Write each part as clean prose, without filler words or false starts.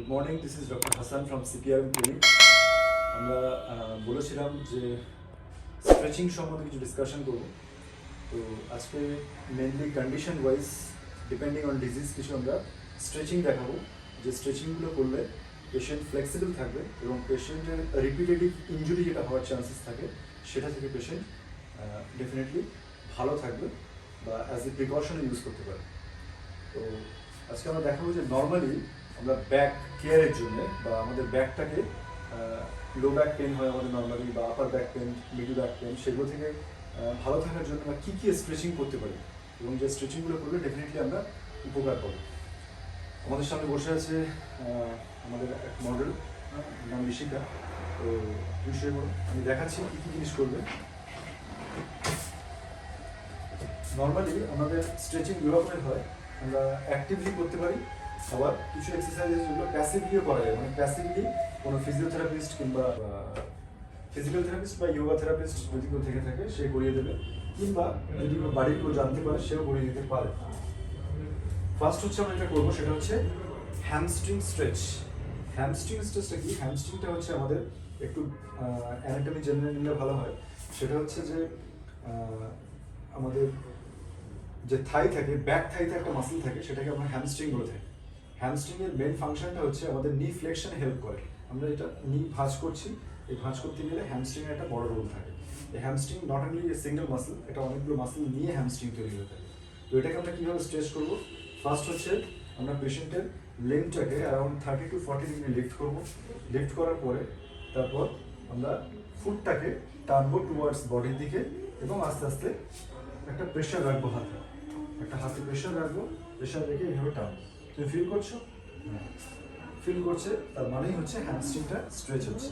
Good morning, this is doctor Hasan from CPRM clinic. আমরা বলেছিলাম যে স্ট্রেচিং সম্বন্ধে কিছু ডিসকাশন করব। তো আজকে mainly condition wise depending on disease কিছু আমরা স্ট্রেচিং দেখাবো, যে স্ট্রেচিংগুলো করলে পেশেন্ট ফ্লেক্সিবল থাকবে এবং পেশেন্টের রিপিটেটিভ ইনজুরি যেটা হওয়ার চান্সেস থাকে সেটা থেকে পেশেন্ট ডেফিনেটলি ভালো থাকবে বা অ্যাজ এ প্রিকশন ইউজ করতে পারে। তো আজকে আমরা দেখাবো যে নর্মালি আমরা ব্যাক কেয়ারের জন্য বা আমাদের ব্যাকটাকে লো ব্যাক পেন হয় আমাদের নর্মালি, বা upper back pain, middle back pain, সেগুলো থেকে ভালো থাকার জন্য আমরা কী কী স্ট্রেচিং করতে পারি এবং যে স্ট্রেচিংগুলো করলে ডেফিনেটলি আমরা উপকার পাবো। আমাদের সামনে বসে আছে আমাদের এক মডেল, নাম ঋষিকা। তো বিষয়ে আমি দেখাচ্ছি কী কী জিনিস করবে। নর্মালি আমাদের স্ট্রেচিং দু রকমের হয়, আমরা অ্যাক্টিভলি করতে পারি, আবার কিছু এক্সারসাইজ যেগুলো প্যাসিভলিও করা যায়। মানে প্যাসিভলি কোনো ফিজিওথেরাপিস্ট কিংবা ফিজিক্যাল থেরাপিস্ট বা যোগা থেরাপিস্ট যদি কেউ থেকে থাকে সে করিয়ে দেবে, কিংবা যদি বাড়ির কেউ জানতে পারে সেও করিয়ে দিতে পারে। ফার্স্ট হচ্ছে আমরা যেটা করবো সেটা হচ্ছে হ্যামস্ট্রিং স্ট্রেচ। হ্যামস্ট্রিং স্ট্রেচটা কি? হ্যামস্ট্রিংটা হচ্ছে আমাদের একটু অ্যানাটমি জেনে নিলে ভালো হয়। সেটা হচ্ছে যে আমাদের যে থাই থাকে, ব্যাক থাইতে একটা মাসল থাকে, সেটাকে আমরা হ্যামস্ট্রিং বলে থাকি। হ্যামস্ট্রিংয়ের মেন ফাংশনটা হচ্ছে আমাদের নি ফ্লেকশনে হেল্প করে। আমরা এটা নি ভাঁজ করছি, এই ভাঁজ করতে গেলে হ্যামস্ট্রিংয়ের একটা বড় রোল থাকে। এই hamstring not only a single muscle, এটা অনেকগুলো মাসল নিয়ে হ্যামস্ট্রিং তৈরি হয়ে থাকে। তো এটাকে আমরা কীভাবে স্ট্রেচ করবো? ফার্স্ট হচ্ছে আমরা পেশেন্টের লেগটাকে অ্যারাউন্ড 30 to 40 ডিগ্রি লিফট করবো। লিফট করার পরে তারপর আমরা ফুটটাকে টানবো টুয়ার্ডস বডির দিকে এবং আস্তে আস্তে একটা প্রেশার রাখবো হাতে, একটা হাতে প্রেশার রাখবো, প্রেশার রেখে এইভাবে টানবো। তুমি ফিল করছো? ফিল করছে, তার মানেই হচ্ছে হ্যামস্ট্রিংটা স্ট্রেচ হচ্ছে।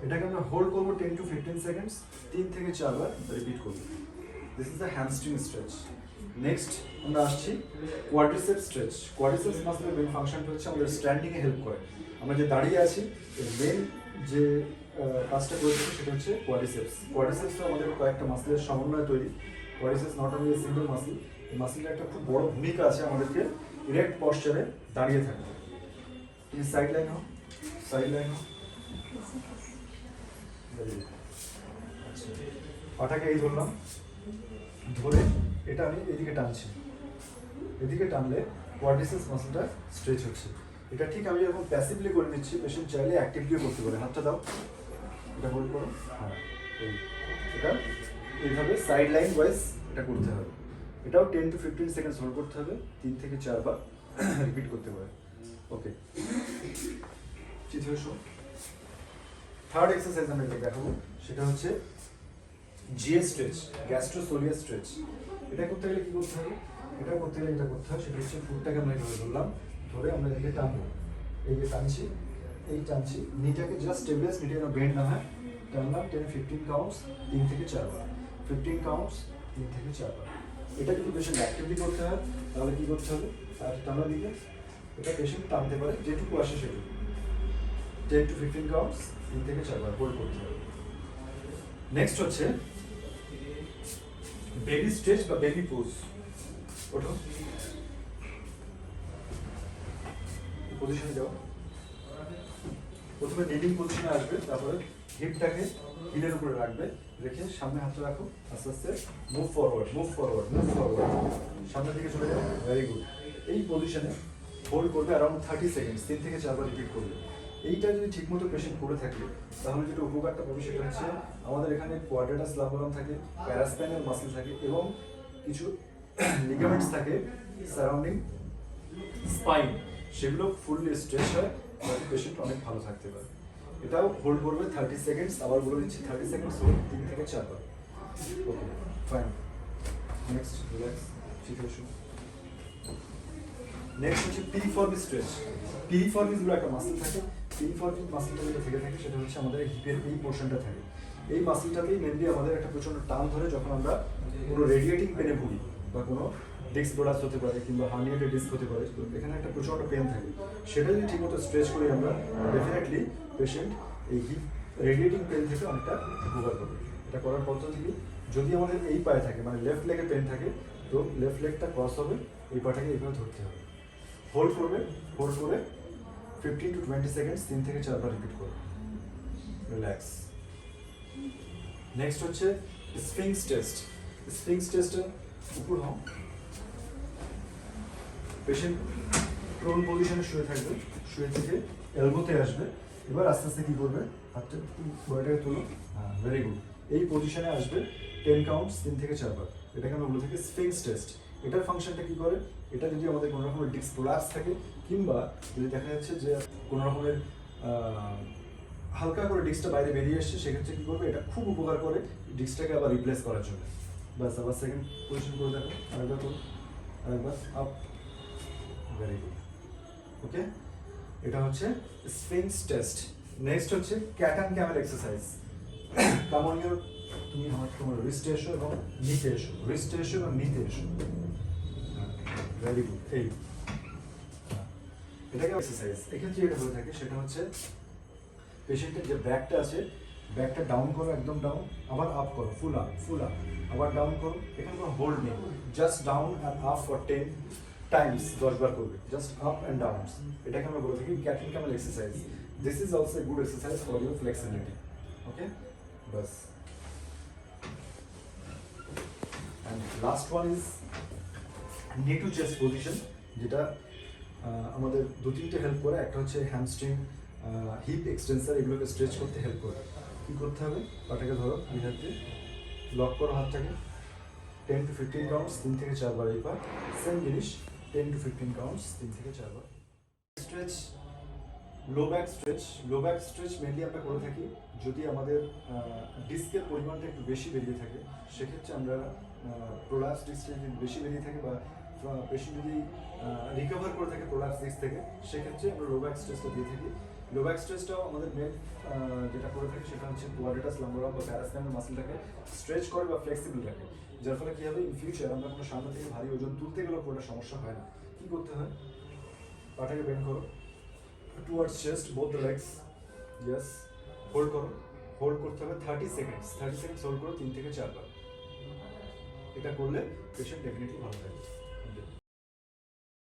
এটাকে আমরা হোল্ড করবো 10 to 15 সেকেন্ডস, 3 থেকে 4 বার রিপিট করবো। This is the hamstring stretch. Next আমরা আসছি কোয়াড্রিসেপস স্ট্রেচ। কোয়াড্রিসেপস মাসলের মেন ফাংশনটা হচ্ছে আমাদের স্ট্যান্ডিংয়ে হেল্প করে। আমরা যে দাঁড়িয়ে আছি মেন যে কাজটা করে থাকি সেটা হচ্ছে কোয়াড্রিসেপস। কোয়াড্রিসেপসটা আমাদের কয়েকটা মাসলের সমন্বয়ে তৈরি। Quadriceps not only single muscle, এই মাসলটা একটা খুব বড় ভূমিকা আছে আমাদেরকে ইরেক্ট পশ্চারে দাঁড়িয়ে থাকতে। তুমি সাইড লাইন হও, সাইড লাইন হও। আচ্ছা, পাটাকে এই ধরলাম, ধরে এটা আমি এদিকে টানছি। এদিকে টানলে কোয়াড্রিসেপস মাসলটা স্ট্রেচ হচ্ছে। এটা ঠিক আমি যখন প্যাসিভলি করে দিচ্ছি, পেশেন্ট চাইলে অ্যাক্টিভলিও করতে পারে। হাতটা দাও, এটা হোল্ড করো। হ্যাঁ, এটা এইভাবে সাইড লাইন ওয়াইজ এটা করতে হবে। এটাও 10 to 15 সেকেন্ডস হোল্ড করতে হবে, 3 থেকে 4 বার রিপিট করতে হবে। ওকে, থার্ড এক্সারসাইজ আমরা যেটা দেখাবো সেটা হচ্ছে জিএস স্ট্রেচ, গ্যাস্ট্রোসোলিয়াস স্ট্রেচ। এটা করতে গেলে কি করতে হবে? এটা করতে গেলে এটা করতে হয়, সেটা হচ্ছে ফুটটাকে আমরা এইভাবে ধরলাম, ধরে আমরা এদিকে টানবো। এই যে টানছি, এই টানছি, নিটাকে জাস্ট স্টেবিলাইজ, নিটে যেন বেন্ড না হয়। টানলাম 10-15 কাউন্টস, 3 থেকে 4 বার। 15 কাউন্টস, 3 থেকে 4 বার। এটা যদি পেশেন্ট অ্যাক্টিভলি করতে হয় তাহলে কি করতে হবে? আর টানার দিকে এটা পেশেন্ট টানতে পারে, যেটুকু আসে সেটুকু। 10 to 15 কাউন্টস, 3 থেকে 4 বার হোল্ড করতে হবে। নেক্সট হচ্ছে বেবি স্ট্রেচ বা বেবি পোজ। ওঠো, পজিশনে যাও। প্রথমে নিডিং পজিশনে আসবে, তারপরে হিপটাকে হিলের উপরে রাখবে, রেখে সামনে হাতটা রাখো, আস্তে আস্তে move forward, move forward, move forward, সামনের দিকে চলে যাবে। Very good. এই পজিশনে হোল্ড করবে অ্যারাউন্ড 30 সেকেন্ডস, 3 থেকে 4 বার রিপিট করবে। এইটা যদি ঠিকমতো পেশেন্ট করে থাকে তাহলে যেটা উপকারটা পাবে সেটা হচ্ছে আমাদের এখানে কোয়াড্রাটাস লাম্বারাম থাকে, প্যারাস্পাইনাল মাসল থাকে এবং কিছু লিগামেন্টস থাকে সারাউন্ডিং স্পাইন, সেগুলো ফুললি স্ট্রেচ হয়, তাহলে পেশেন্ট অনেক ভালো থাকতে পারে। এটাও হোল্ড করবে 30 সেকেন্ডস, আবার বলে দিচ্ছি 30 সেকেন্ডস হোল্ড, 3 থেকে 4 বার। ওকে, ফাইন। নেক্সট রিল্যাক্স, ঠিক আছে। নেক্সট হচ্ছে পিরিফর্মিস স্ট্রেচ। পিরিফর্মিসগুলো একটা মাসল থাকে। পিরিফর্মিস মাসলটা যেটা থেকে থাকে সেটা হচ্ছে আমাদের হিপের এই পোর্শনটা থাকে। এই মাসলটাতেই মেনলি আমাদের একটা প্রচণ্ড টান ধরে যখন আমরা কোনো রেডিয়েটিং পেনে ভুগি, বা কোনো ডিস্ক প্রোলাপস হতে পারে কিংবা হার্নিয়েটেড ডিস্ক হতে পারে, তো এখানে একটা প্রচণ্ড পেন থাকে। সেটা যদি ঠিকমতো স্ট্রেচ করি আমরা, ডেফিনেটলি পেশেন্ট এই হিপ রেডিয়েটিং পেন থেকে অনেকটা উপকার পাবে। এটা করার পদ্ধতি কি? যদি আমাদের এই পায়ে থাকে, মানে লেফট লেগে পেন থাকে, তো লেফট লেগটা ক্রস হবে, এই পাটাকে এইভাবে ধরতে হবে, হোল্ড করবে, হোল্ড করে 15 to 20 সেকেন্ডস 3 থেকে 4 বার রিপিট করো। রিল্যাক্স। নেক্সট হচ্ছে স্ফিংক্স টেস্ট। স্ফিংক্স টেস্টে উপর হও, পেশেন্ট প্রোন পজিশনে শুয়ে থাকবে, শুয়ে থেকে এলবোতে আসবে। এবার আস্তে আস্তে কি করবে, হাতটা বডিটাকে তোলো, হ্যাঁ ভেরি গুড। এই পজিশনে আসবে 10 কাউন্টস 3 থেকে 4 বার। এটাকে আমরা বলে থাকি স্ফিংক্স টেস্ট। এটার ফাংশনটা কি করে, এটা যদি আমাদের কোনো রকমের ডিস্ক প্রোলাপস থাকে কিংবা যদি দেখা যাচ্ছে যে কোনো রকমের হালকা করে ডিস্কটা বাইরে বেরিয়ে আসছে, সেক্ষেত্রে কি করবে, এটা খুব উপকার করে ডিস্কটাকে আবার রিপ্লেস করার জন্য। বাস আবার সেকেন্ড পজিশন করে দেখো, আরেকবার করো, আরেকবার আপ, ভেরি গুড। ওকে, এটা হচ্ছে স্ফিংক্স টেস্ট। নেক্সট হচ্ছে cat and camel exercise. Come on your, তুমি তোমার রিস্টে এসো এবং নিতে এসো, রিস্টে এসো এবং নিতে এসো। Very good. এই এটাকে এক্সারসাইজ। এক্ষেত্রে যেটা হয়ে থাকে সেটা হচ্ছে পেশেন্টের যে ব্যাকটা আছে, ব্যাকটা ডাউন করো, একদম ডাউন, আবার আপ করো, ফুল আপ, ফুল আপ, আবার ডাউন করো। এখানে কোনো হোল্ড নেই, just down and up for 10 Times, 10 বার করবে, জাস্ট আপ অ্যান্ড ডাউন। এটাকে আমরা বলে থাকি cat and camel exercise. This is also a good exercise for your flexibility. Okay, bus. And last one is নি টু চেস্ট পজিশন, যেটা আমাদের 2-3টে help করে। একটা হচ্ছে হ্যামস্ট্রিং, হিপ এক্সটেন্সার, এগুলোকে স্ট্রেচ করতে হেল্প করে। কী করতে হবে, পাটাকে ধরো, দুই হাত দিয়ে লক করো হাতটাকে, 10 to 15 কাউন্টস 3 থেকে 4 বার। এইবার সেম জিনিস 10 to 15 কাউন্টস 3 থেকে 4 বার। Stretch, low back stretch. Low back stretch mainly আমরা করে থাকি যদি আমাদের ডিস্কের পরিমাণটা একটু বেশি বেরিয়ে থাকে, সেক্ষেত্রে আমরা প্রোলাপস ডিস্ক যদি বেশি বেরিয়ে থাকে বা পেশেন্ট যদি রিকভার করে থাকে প্রোলাপস ডিস্ক থেকে, সেক্ষেত্রে আমরা লো ব্যাক স্ট্রেচটা দিয়ে থাকি। লো ব্যাক স্ট্রেচটাও আমাদের মেন যেটা করে থাকি সেটা হচ্ছে কোয়াড্রেটাস লাম্বোরাম বা প্যারাস্পাইনাল মাসলটাকে স্ট্রেচ করে বা ফ্লেক্সিবল রাখে, যার ফলে কী হবে, ইন ফিউচার আমরা কোনো সামনে থেকে ভারী ওজন তুলতে গেলেও কোনো সমস্যা হয় না। কী করতে হয়, পাটাকে বেন্ড করো towards chest, both the legs, yes, hold করো, হোল্ড করতে হবে 30 সেকেন্ডস, 30 সেকেন্ডস হোল্ড করো 3 থেকে 4 বার। এটা করলে পেশেন্ট ডেফিনেটলি ভালো থাকবে।